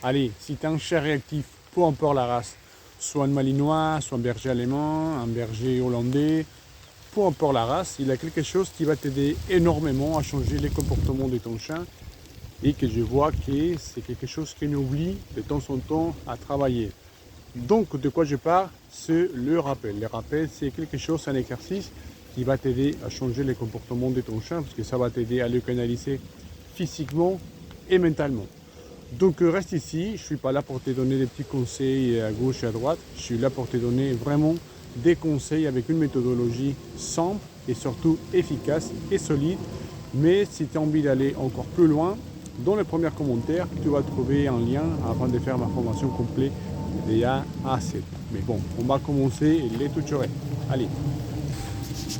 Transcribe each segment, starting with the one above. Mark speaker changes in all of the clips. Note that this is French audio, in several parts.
Speaker 1: allez, si tu as un chien réactif, peu importe la race, soit un malinois, soit un berger allemand, un berger hollandais, peu importe la race, il a quelque chose qui va t'aider énormément à changer les comportements de ton chien et que je vois que c'est quelque chose qu'on oublie de temps en temps à travailler. Donc, de quoi je parle? C'est le rappel. Le rappel, c'est quelque chose, un exercice qui va t'aider à changer les comportements de ton chien parce que ça va t'aider à le canaliser physiquement et mentalement. Donc reste ici, je ne suis pas là pour te donner des petits conseils à gauche et à droite, je suis là pour te donner vraiment des conseils avec une méthodologie simple et surtout efficace et solide. Mais si tu as envie d'aller encore plus loin, dans les premiers commentaires, tu vas trouver un lien afin de faire ma formation complète de A à Z. Mais bon, on va commencer les tutoriels. Allez.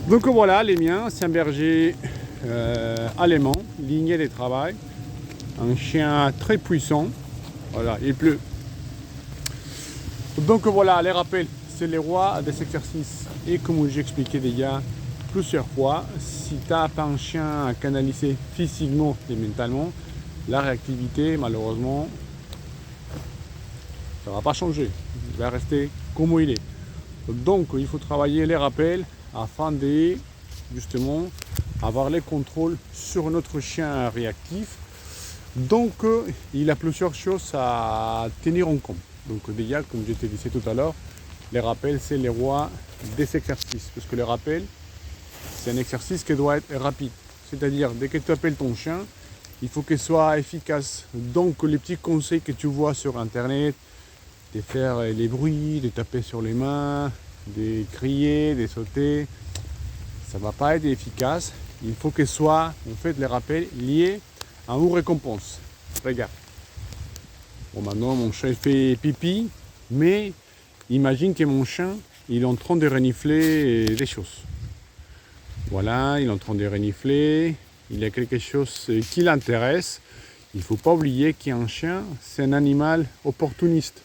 Speaker 1: Donc voilà, les miens, c'est un berger allemand, lignée de travail. Un chien très puissant. Voilà, il pleut. Donc voilà, les rappels, c'est les rois des exercices. Et comme j'ai expliqué déjà plusieurs fois, si tu n'as pas un chien à canaliser physiquement et mentalement, la réactivité, malheureusement, ça ne va pas changer. Il va rester comme il est. Donc il faut travailler les rappels afin de justement avoir les contrôles sur notre chien réactif. Donc il a plusieurs choses à tenir en compte. Donc déjà, comme je te disais tout à l'heure, les rappels, c'est les rois des exercices. Parce que le rappel, c'est un exercice qui doit être rapide. C'est-à-dire, dès que tu appelles ton chien, il faut qu'il soit efficace. Donc les petits conseils que tu vois sur Internet, de faire les bruits, de taper sur les mains, de crier, de sauter, ça ne va pas être efficace. Il faut que soit, en fait, les rappels liés à une récompense. Regarde. Bon, maintenant, mon chien fait pipi, mais imagine que mon chien, il est en train de renifler des choses. Voilà, il est en train de renifler, il y a quelque chose qui l'intéresse. Il ne faut pas oublier qu'un chien, c'est un animal opportuniste.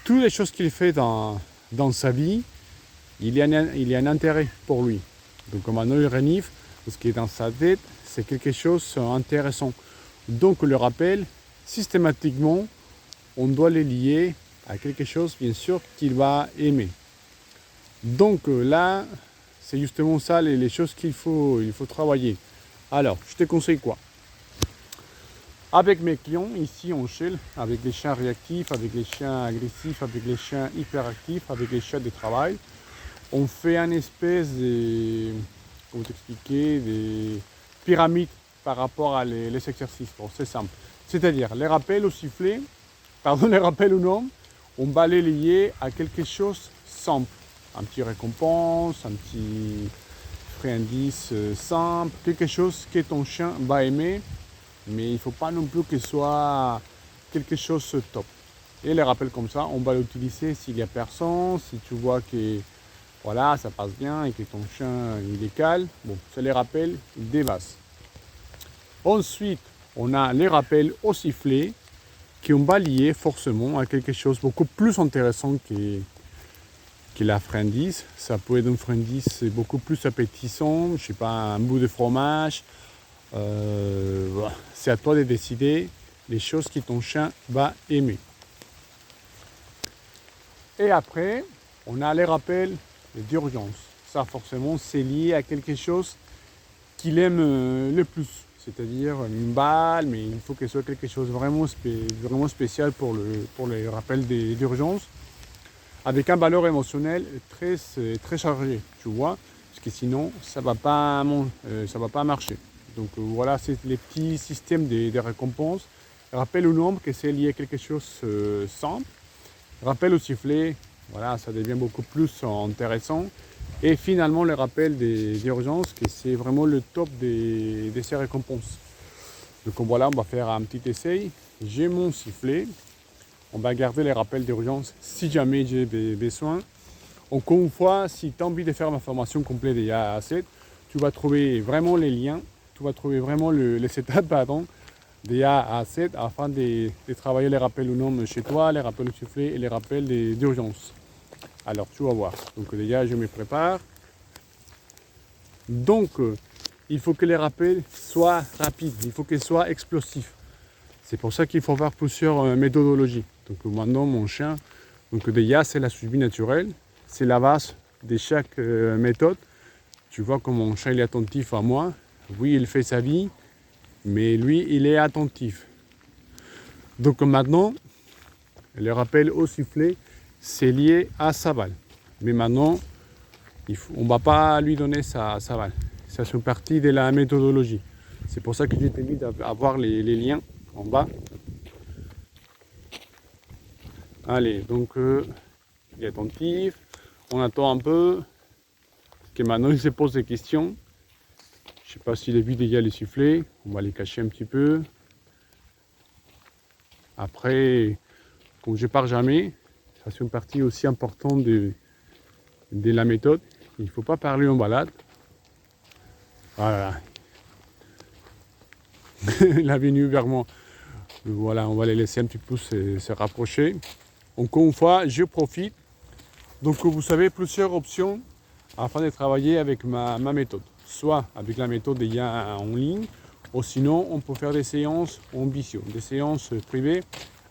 Speaker 1: Toutes les choses qu'il fait dans sa vie, il y a un intérêt pour lui. Donc maintenant il renifle, parce que dans sa tête, c'est quelque chose d'intéressant. Donc le rappel, systématiquement, on doit les lier à quelque chose, bien sûr, qu'il va aimer. Donc là, c'est justement ça les choses il faut travailler. Alors, je te conseille quoi? Avec mes clients, ici en Chelle, avec les chiens réactifs, avec les chiens agressifs, avec les chiens hyperactifs, avec les chiens de travail, on fait une espèce de, comment t'expliquer, des pyramides par rapport à les exercices. Bon, c'est simple. C'est-à-dire, les rappels au sifflet, les rappels au nom, on va les lier à quelque chose simple. Un petit récompense, un petit friandise simple, quelque chose que ton chien va aimer, mais il ne faut pas non plus que ce soit quelque chose de top. Et les rappels comme ça, on va l'utiliser s'il n'y a personne, si tu vois que voilà, ça passe bien et que ton chien il est calme. Bon, c'est les rappels des bases. Ensuite, on a les rappels au sifflet qui on va lier forcément à quelque chose beaucoup plus intéressant que la friandise. Ça peut être une friandise beaucoup plus appétissant, je sais pas, un bout de fromage. Voilà. C'est à toi de décider les choses que ton chien va aimer. Et après, on a les rappels d'urgence. Ça, forcément, c'est lié à quelque chose qu'il aime le plus. C'est-à-dire une balle, mais il faut que ce soit quelque chose vraiment, vraiment spécial pour les rappels d'urgence, avec un valeur émotionnel très chargé, tu vois, parce que sinon, ça va pas marcher. Donc voilà, c'est les petits systèmes de récompenses. Rappel au nombre que c'est lié à quelque chose simple. Rappel au sifflet, voilà, ça devient beaucoup plus intéressant. Et finalement, le rappel des urgences, que c'est vraiment le top de ces récompenses. Donc voilà, on va faire un petit essai. J'ai mon sifflet. On va garder les rappels d'urgence si jamais j'ai besoin. Encore une fois, si tu as envie de faire ma formation complète de A à Z, tu vas trouver vraiment les liens, tu vas trouver vraiment le setup, pardon, de A à Z afin de travailler les rappels au nom chez toi, les rappels au sifflet et les rappels d'urgence. Alors tu vas voir. Donc déjà je me prépare. Donc il faut que les rappels soient rapides, il faut qu'ils soient explosifs. C'est pour ça qu'il faut voir plusieurs méthodologies. Donc maintenant, mon chien, donc déjà c'est la suivi naturelle, c'est la base de chaque méthode. Tu vois que mon chien il est attentif à moi. Oui, il fait sa vie, mais lui, il est attentif. Donc maintenant, le rappel au sifflet, c'est lié à sa balle. Mais maintenant, on ne va pas lui donner sa balle. Ça fait partie de la méthodologie. C'est pour ça que je t'invite à voir les liens en bas. Allez, donc il est attentif. On attend un peu. Que maintenant il se pose des questions. Je ne sais pas s'il a vu déjà les sifflets. On va les cacher un petit peu. Après, comme je pars jamais, ça c'est une partie aussi importante de la méthode. Il ne faut pas parler en balade. Voilà. Il est venu vers moi. Voilà, on va les laisser un petit peu se rapprocher. Encore une fois, je profite. Donc vous savez, plusieurs options afin de travailler avec ma méthode. Soit avec la méthode déjà en ligne, ou sinon on peut faire des séances en visio, des séances privées,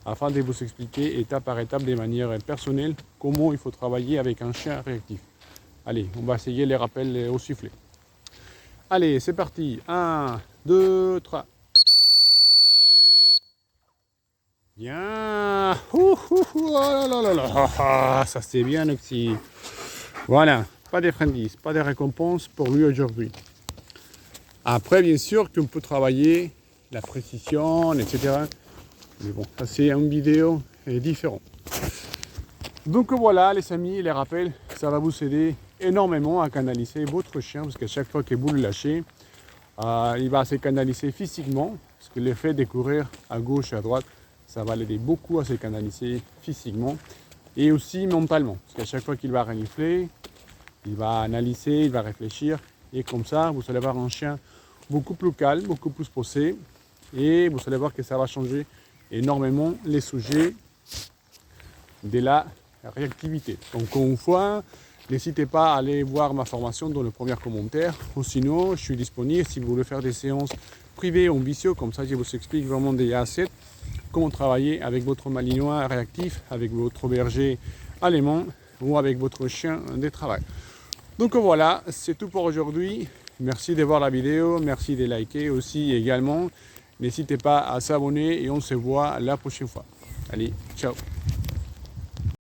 Speaker 1: afin de vous expliquer étape par étape de manière personnelle comment il faut travailler avec un chien réactif. Allez, on va essayer les rappels au sifflet. Allez, c'est parti. 1, 2, 3. Bien. Oh là là là là. Ça c'est bien aussi. Voilà, pas de friandises, pas de récompense pour lui aujourd'hui. Après, bien sûr qu'on peut travailler la précision, etc. Mais bon, ça c'est une vidéo différente. Donc voilà les amis, les rappels, ça va vous aider énormément à canaliser votre chien, parce qu'à chaque fois que vous le lâchez, il va se canaliser physiquement, parce que l'effet de courir à gauche et à droite, ça va l'aider beaucoup à se canaliser physiquement et aussi mentalement, parce qu'à chaque fois qu'il va renifler, il va analyser, il va réfléchir, et comme ça, vous allez avoir un chien beaucoup plus calme, beaucoup plus posé, et vous allez voir que ça va changer énormément les sujets de la réactivité. Donc encore une fois, n'hésitez pas à aller voir ma formation dans le premier commentaire, ou sinon je suis disponible si vous voulez faire des séances privées en visio, comme ça je vous explique vraiment des A à Z, comment travailler avec votre malinois réactif, avec votre berger allemand ou avec votre chien de travail. Donc voilà, c'est tout pour aujourd'hui. Merci de voir la vidéo, merci de liker aussi également. N'hésitez pas à s'abonner et on se voit la prochaine fois. Allez, ciao!